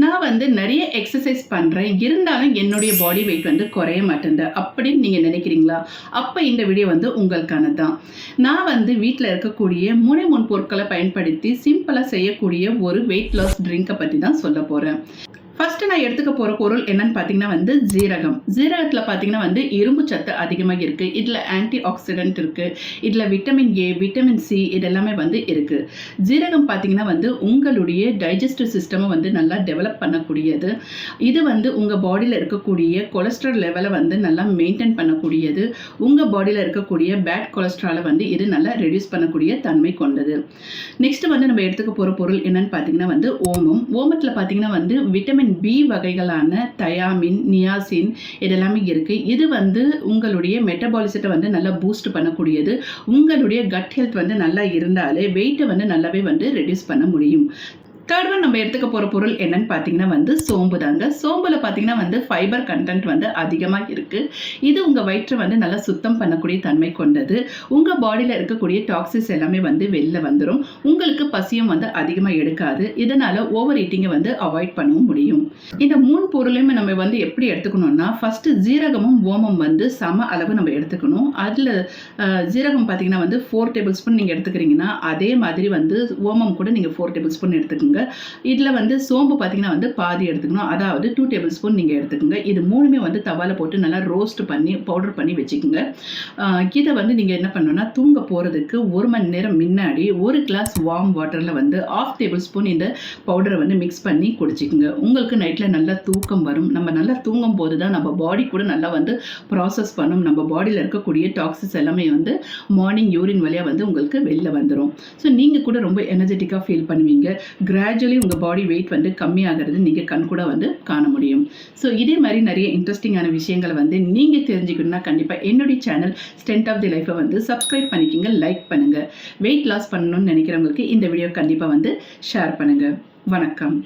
நான் வந்து நிறைய எக்ஸசைஸ் பண்ணுறேன், இருந்தாலும் என்னுடைய பாடி வெயிட் வந்து குறைய மாட்டேன்து அப்படின்னு நீங்கள் நினைக்கிறீங்களா? அப்போ இந்த வீடியோ வந்து உங்களுக்கானது தான். நான் வந்து வீட்டில் இருக்கக்கூடிய 3 பொருட்களை பயன்படுத்தி சிம்பிளாக செய்யக்கூடிய ஒரு வெயிட் லாஸ் ட்ரிங்கை பற்றி தான் சொல்ல போகிறேன். ஃபஸ்ட்டு நான் எடுத்துக்க போகிற பொருள் என்னன்னு பார்த்தீங்கன்னா வந்து ஜீரகம். ஜீரகத்தில் பார்த்தீங்கன்னா வந்து இரும்பு சத்து அதிகமாக இருக்குது. இதில் ஆன்டி ஆக்சிடென்ட் இருக்குது. இதில் விட்டமின் ஏ, விட்டமின் சி இதெல்லாமே வந்து இருக்குது. ஜீரகம் பார்த்தீங்கன்னா வந்து உங்களுடைய டைஜஸ்டிவ் சிஸ்டமை வந்து நல்லா டெவலப் பண்ணக்கூடியது. இது வந்து உங்கள் பாடியில் இருக்கக்கூடிய கொலஸ்ட்ரால் லெவலை வந்து நல்லா மெயின்டைன் பண்ணக்கூடியது. உங்கள் பாடியில் இருக்கக்கூடிய பேட் கொலஸ்ட்ராலை வந்து இது நல்லா ரெடியூஸ் பண்ணக்கூடிய தன்மை கொண்டது. நெக்ஸ்ட் வந்து நம்ம எடுத்துக்க போகிற பொருள் என்னன்னு பார்த்தீங்கன்னா வந்து ஓமம். ஓமத்தில் பார்த்தீங்கன்னா வந்து விட்டமின் பி வகைகளான தயாமின், நியாசின் இதெல்லாமே இருக்குது. இது வந்து உங்களுடைய மெட்டபாலிசத்தை வந்து நல்லா பூஸ்ட் பண்ணக்கூடியது. உங்களுடைய கட் ஹெல்த் வந்து நல்லா இருந்தாலே வெயிட்டை வந்து நல்லாவே வந்து ரெடியூஸ் பண்ண முடியும். தேர்ட் ஒன் நம்ம எடுத்துக்க போகிற பொருள் என்னன்னு பார்த்தீங்கன்னா வந்து சோம்பு தாங்க. சோம்பில் பார்த்தீங்கன்னா வந்து ஃபைபர் கண்டென்ட் வந்து அதிகமாக இருக்குது. இது உங்கள் வயிற்றை வந்து நல்லா சுத்தம் பண்ணக்கூடிய தன்மை கொண்டது. உங்கள் பாடியில் இருக்கக்கூடிய டாக்ஸிஸ் எல்லாமே வந்து வெளில வந்துடும். உங்களுக்கு பசியும் வந்து அதிகமாக எடுக்காது. இதனால் ஓவர் ஈட்டிங்கை வந்து அவாய்ட் பண்ணவும் முடியும். இந்த 3 பொருளையுமே நம்ம வந்து எப்படி எடுத்துக்கணும்னா, ஃபஸ்ட்டு ஜீரகமும் ஓமம் வந்து சம அளவு நம்ம எடுத்துக்கணும். அதில் ஜீரகம் பார்த்தீங்கன்னா வந்து 4 டேபிள் ஸ்பூன் நீங்கள் எடுத்துக்கிறீங்கன்னா அதே மாதிரி வந்து ஓமம் கூட நீங்கள் 4 டேபிள் ஸ்பூன் எடுத்துக்கோங்க. இதில் வந்து சோம்பு பார்த்தீங்கன்னா வந்து பாதி எடுத்துக்கணும், அதாவது 2 டேபிள் ஸ்பூன் நீங்கள் எடுத்துக்கோங்க. இது 3மே வந்து தவால போட்டு நல்லா ரோஸ்ட் பண்ணி பவுடர் பண்ணி வச்சுக்கோங்க. இதை வந்து நீங்கள் என்ன பண்ணணும்னா தூங்க போகிறதுக்கு 1 மணி நேரம் முன்னாடி 1 கிளாஸ் வார்ம் வாட்டரில் வந்து 1/2 டேபிள் ஸ்பூன் இந்த பவுடரை வந்து மிக்ஸ் பண்ணி குடிச்சிக்கோங்க. உங்களுக்கு நைட்டில் நல்லா தூக்கம் வரும். நம்ம நல்லா தூங்கும் போது தான் நம்ம பாடி கூட நல்லா வந்து ப்ராசஸ் பண்ணும். நம்ம பாடியில் இருக்கக்கூடிய டாக்ஸிஸ் எல்லாமே வந்து மார்னிங் யூரின் வழியாக வந்து உங்களுக்கு வெளில வந்துடும். ஸோ நீங்கள் கூட ரொம்ப எனர்ஜெட்டிக்காக ஃபீல் பண்ணுவீங்க. கிராஜுவலி உங்கள் பாடி வெயிட் வந்து கம்மியாகிறது நீங்கள் கண் கூட வந்து காண முடியும். ஸோ இதே மாதிரி நிறைய இன்ட்ரெஸ்டிங்கான விஷயங்களை வந்து நீங்கள் தெரிஞ்சுக்கணும்னா கண்டிப்பாக என்னுடைய சேனல் ஸ்ட்ரென்த் ஆஃப் தி லைஃப்பை வந்து சப்ஸ்கிரைப் பண்ணிக்கோங்க, லைக் பண்ணுங்கள். வெயிட் லாஸ் பண்ணணும்னு நினைக்கிறவங்களுக்கு இந்த வீடியோ கண்டிப்பாக வந்து ஷேர் பண்ணுங்கள். வணக்கம்.